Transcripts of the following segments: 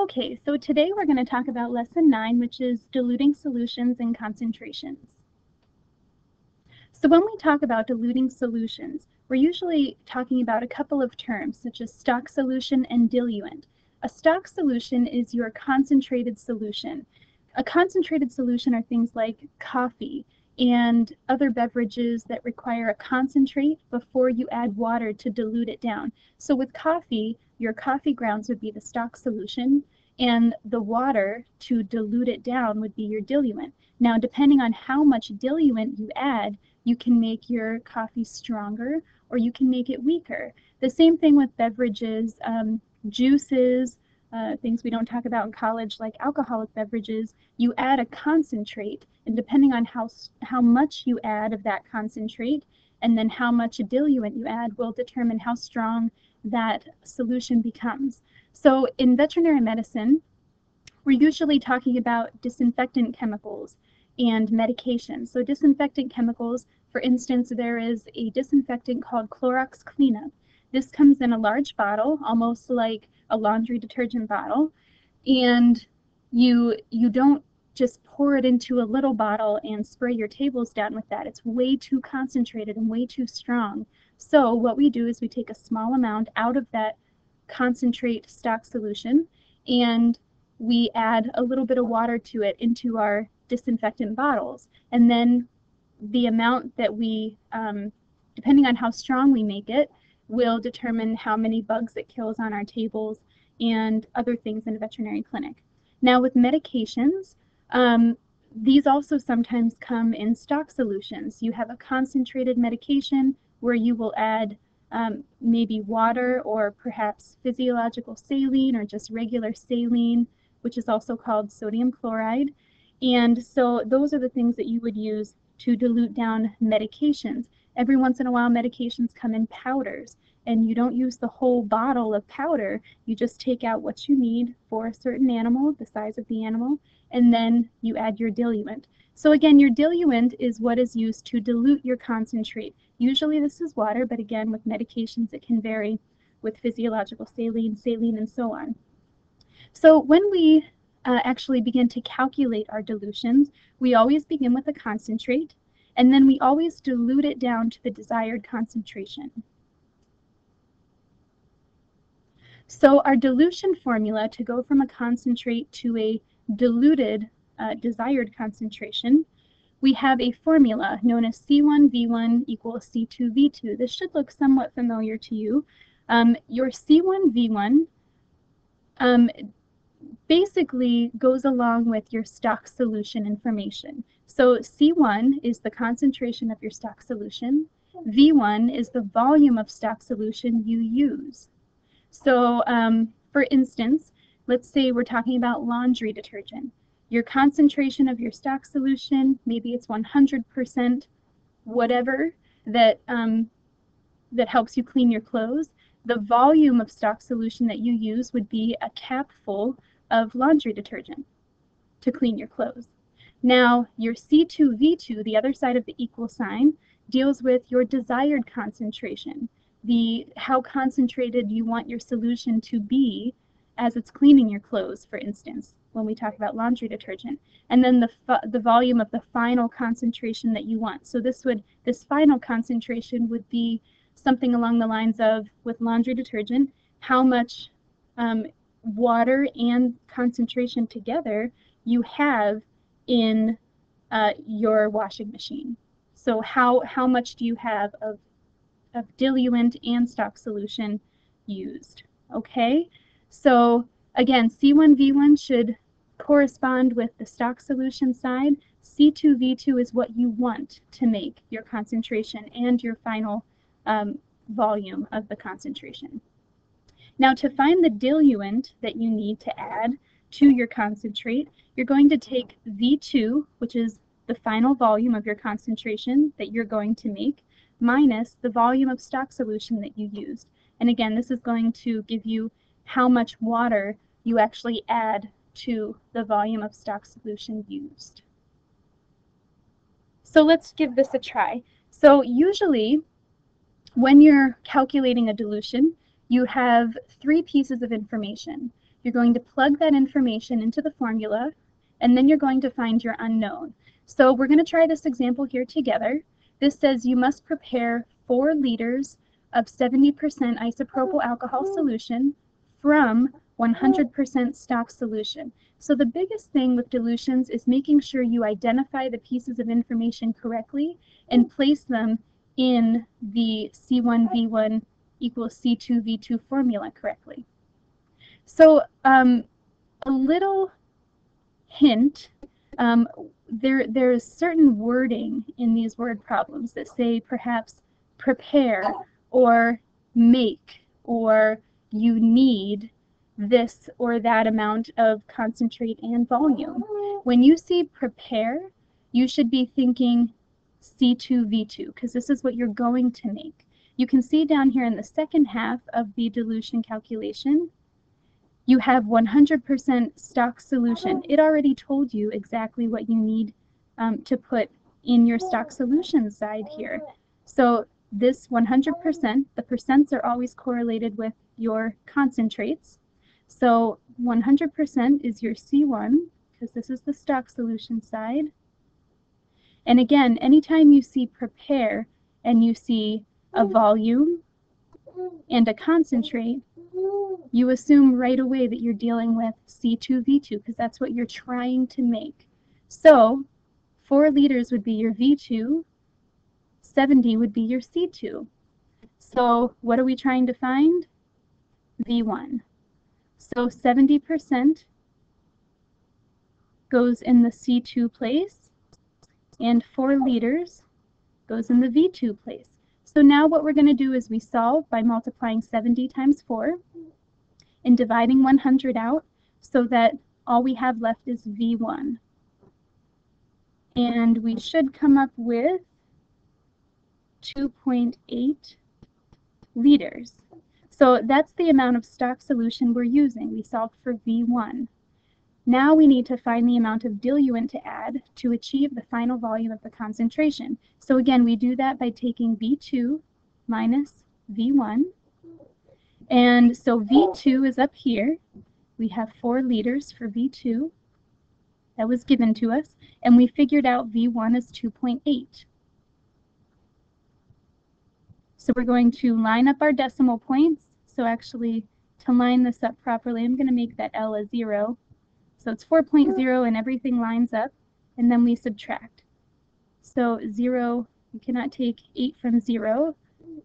Okay, so today we're going to talk about Lesson 9, which is diluting solutions and concentrations. So when we talk about diluting solutions, we're usually talking about a couple of terms, such as stock solution and diluent. A stock solution is your concentrated solution. A concentrated solution are things like coffee and other beverages that require a concentrate before you add water to dilute it down. So with coffee, your coffee grounds would be the stock solution, and the water to dilute it down would be your diluent. Now, depending on how much diluent you add, you can make your coffee stronger or you can make it weaker. The same thing with beverages, juices, things we don't talk about in college like alcoholic beverages. You add a concentrate, and depending on how much you add of that concentrate and then how much diluent you add will determine how strong that solution becomes. So in veterinary medicine, we're usually talking about disinfectant chemicals and medications. So disinfectant chemicals, for instance, there is a disinfectant called Clorox Cleanup. This comes in a large bottle, almost like a laundry detergent bottle, and you don't just pour it into a little bottle and spray your tables down with that. It's way too concentrated and way too strong. So what we do is we take a small amount out of that concentrate stock solution and we add a little bit of water to it into our disinfectant bottles. And then the amount that we, depending on how strong we make it, will determine how many bugs it kills on our tables and other things in a veterinary clinic. Now with medications, these also sometimes come in stock solutions. You have a concentrated medication where you will add maybe water or perhaps physiological saline or just regular saline, which is also called sodium chloride. And so those are the things that you would use to dilute down medications. Every once in a while, medications come in powders, and you don't use the whole bottle of powder. You just take out what you need for a certain animal, the size of the animal, and then you add your diluent. So again, your diluent is what is used to dilute your concentrate. Usually this is water, but again, with medications, it can vary with physiological saline, and so on. So when we actually begin to calculate our dilutions, we always begin with a concentrate, and then we always dilute it down to the desired concentration. So our dilution formula to go from a concentrate to a diluted desired concentration, we have a formula known as C1V1 equals C2V2. This should look somewhat familiar to you. Your C1V1 basically goes along with your stock solution information. So C1 is the concentration of your stock solution. V1 is the volume of stock solution you use. So for instance, let's say we're talking about laundry detergent. Your concentration of your stock solution, maybe it's 100% whatever that helps you clean your clothes. The volume of stock solution that you use would be a capful of laundry detergent to clean your clothes. Now, your C2V2, the other side of the equal sign, deals with your desired concentration, how concentrated you want your solution to be as it's cleaning your clothes, for instance, when we talk about laundry detergent. And then the volume of the final concentration that you want. So this final concentration would be something along the lines of, with laundry detergent, how much water and concentration together you have in your washing machine. So how much do you have of diluent and stock solution used? Okay, so again, C1V1 should correspond with the stock solution side. C2V2 is what you want to make your concentration and your final volume of the concentration. Now, to find the diluent that you need to add to your concentrate, you're going to take V2, which is the final volume of your concentration that you're going to make, minus the volume of stock solution that you used. And again, this is going to give you how much water you actually add to the volume of stock solution used. So let's give this a try. So usually, when you're calculating a dilution, you have three pieces of information. You're going to plug that information into the formula, and then you're going to find your unknown. So we're going to try this example here together. This says you must prepare 4 liters of 70% isopropyl alcohol solution from 100% stock solution. So the biggest thing with dilutions is making sure you identify the pieces of information correctly and place them in the C1V1 equals C2V2 formula correctly. So a little hint, there's certain wording in these word problems that say perhaps prepare or make or you need this or that amount of concentrate and volume. When you see prepare, you should be thinking C2V2 because this is what you're going to make. You can see down here in the second half of the dilution calculation, you have 100% stock solution. It already told you exactly what you need to put in your stock solution side here. So this 100%, the percents are always correlated with your concentrates. So 100% is your C1, because this is the stock solution side. And again, anytime you see prepare and you see a volume and a concentrate, you assume right away that you're dealing with C2V2 because that's what you're trying to make. So 4 liters would be your V2, 70 would be your C2. So what are we trying to find? V1. So 70% goes in the C2 place and 4 liters goes in the V2 place. So now what we're going to do is we solve by multiplying 70 times 4 and dividing 100 out so that all we have left is V1. And we should come up with 2.8 liters. So that's the amount of stock solution we're using. We solved for V1. Now we need to find the amount of diluent to add to achieve the final volume of the concentration. So again, we do that by taking V2 minus V1. And so V2 is up here. We have 4 liters for V2. That was given to us. And we figured out V1 is 2.8. So we're going to line up our decimal points. So actually, to line this up properly, I'm going to make that L a 0. So it's 4.0 and everything lines up. And then we subtract. So 0, you cannot take 8 from 0.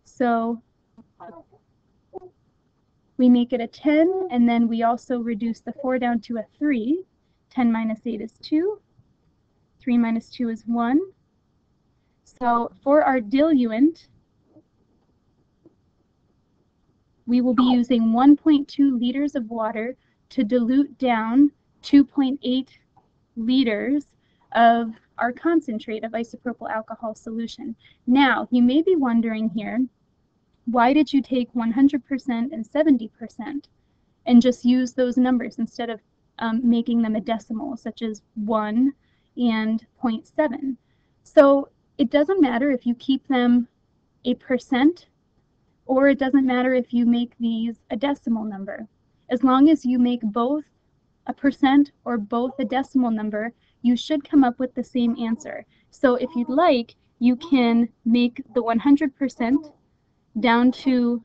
So we make it a 10, and then we also reduce the 4 down to a 3. 10 minus 8 is 2. 3 minus 2 is 1. So for our diluent, we will be using 1.2 liters of water to dilute down 2.8 liters of our concentrate of isopropyl alcohol solution. Now, you may be wondering here, why did you take 100% and 70% and just use those numbers instead of making them a decimal, such as 1 and 0.7? So it doesn't matter if you keep them a percent, or it doesn't matter if you make these a decimal number. As long as you make both a percent or both a decimal number, you should come up with the same answer. So if you'd like, you can make the 100% down to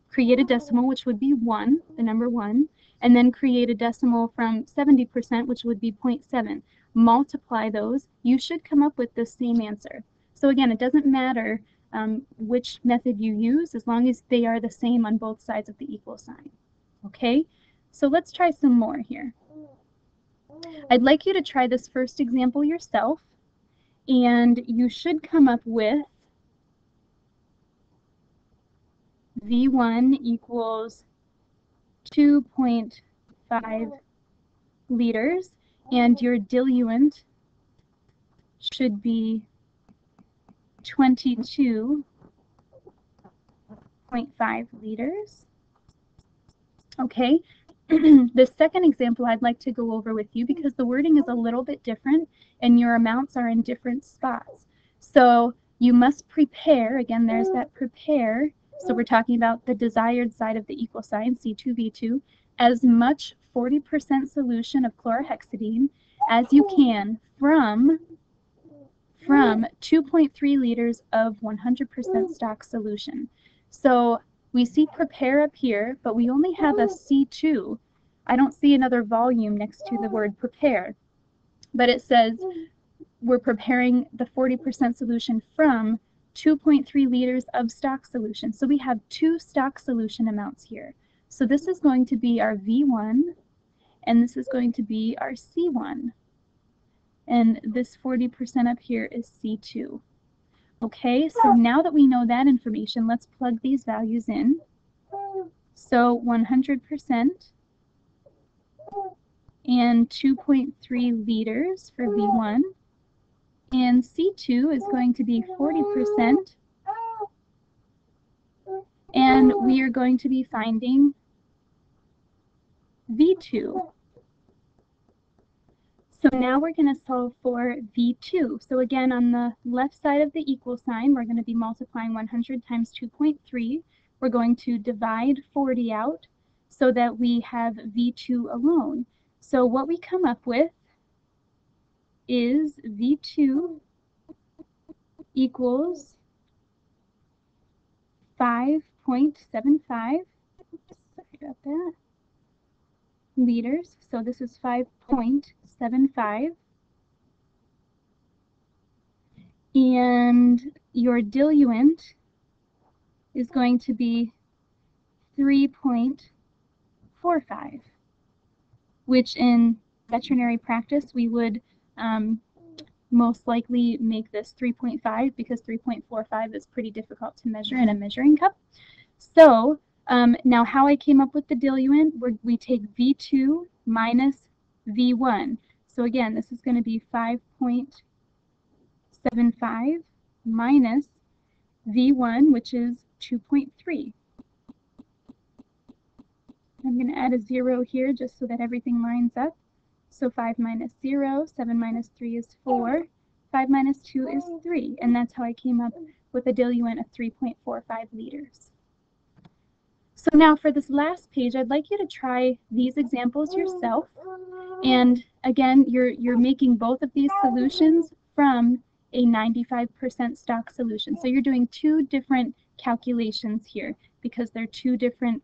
create a decimal, which would be 1, the number 1, and then create a decimal from 70%, which would be 0.7. Multiply those, you should come up with the same answer. So again, it doesn't matter which method you use, as long as they are the same on both sides of the equal sign. Okay, so let's try some more here. I'd like you to try this first example yourself, and you should come up with V1 equals 2.5 liters, and your diluent should be 22.5 liters. Okay, the second example I'd like to go over with you because the wording is a little bit different and your amounts are in different spots. So you must prepare, again there's that prepare, so we're talking about the desired side of the equal sign, C2V2, as much 40% solution of chlorhexidine as you can from 2.3 liters of 100% stock solution. So we see prepare up here, but we only have a C2. I don't see another volume next to the word prepare, but it says we're preparing the 40% solution from 2.3 liters of stock solution. So we have two stock solution amounts here. So this is going to be our V1, and this is going to be our C1. And this 40% up here is C2. Okay, so now that we know that information, let's plug these values in. So 100% and 2.3 liters for V1. And C2 is going to be 40%. And we are going to be finding V2. So now we're going to solve for V2. So again, on the left side of the equal sign, we're going to be multiplying 100 times 2.3. We're going to divide 40 out so that we have V2 alone. So what we come up with is V2 equals 5.75, sorry about that, liters. So this is 5.75. And your diluent is going to be 3.45, which in veterinary practice we would most likely make this 3.5 because 3.45 is pretty difficult to measure in a measuring cup. So now how I came up with the diluent, we take V2 minus V1. So again, this is going to be 5.75 minus V1, which is 2.3. I'm going to add a 0 here just so that everything lines up. So 5 minus 0, 7 minus 3 is 4, 5 minus 2 is 3, and that's how I came up with a diluent of 3.45 liters. So now for this last page, I'd like you to try these examples yourself. And again, you're making both of these solutions from a 95% stock solution. So you're doing two different calculations here because they're two different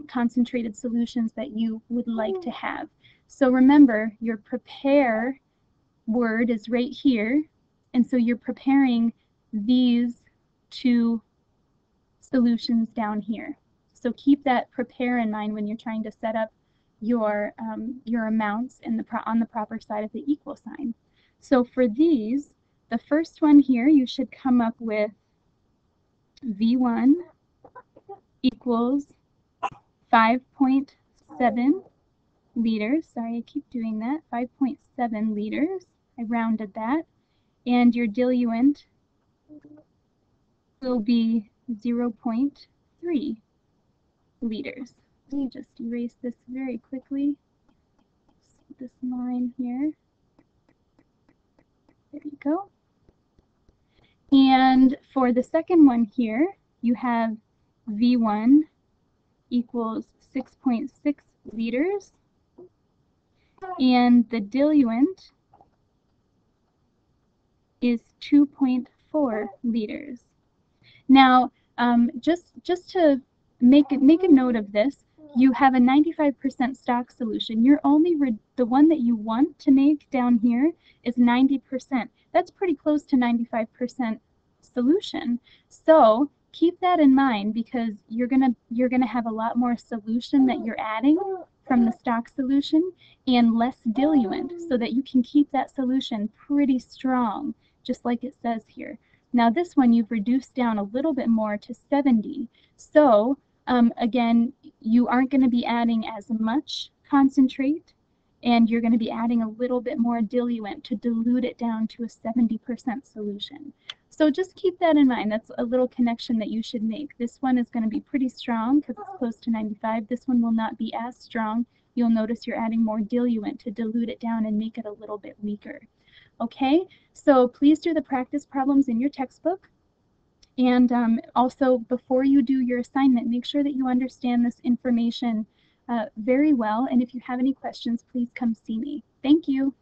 concentrated solutions that you would like to have. So remember, your prepare word is right here, and so you're preparing these two solutions down here. So keep that prepare in mind when you're trying to set up your amounts on the proper side of the equal sign. So for these, the first one here, you should come up with V1 equals 5.7 liters. Sorry, I keep doing that. 5.7 liters. I rounded that. And your diluent will be 0.3 liters. Let me just erase this very quickly. This line here. There you go. And for the second one here, you have V1 equals 6.6 liters. And the diluent is 2.4 liters. Now, just to make a note of this, you have a 95% stock solution. You're only the one that you want to make down here is 90%. That's pretty close to 95% solution. So keep that in mind because you're gonna have a lot more solution that you're adding from the stock solution and less diluent so that you can keep that solution pretty strong, just like it says here. Now this one you've reduced down a little bit more to 70. So again, you aren't going to be adding as much concentrate, and you're going to be adding a little bit more diluent to dilute it down to a 70% solution. So just keep that in mind. That's a little connection that you should make. This one is going to be pretty strong because it's close to 95. This one will not be as strong. You'll notice you're adding more diluent to dilute it down and make it a little bit weaker. Okay, so please do the practice problems in your textbook. And also, before you do your assignment, make sure that you understand this information very well. And if you have any questions, please come see me. Thank you.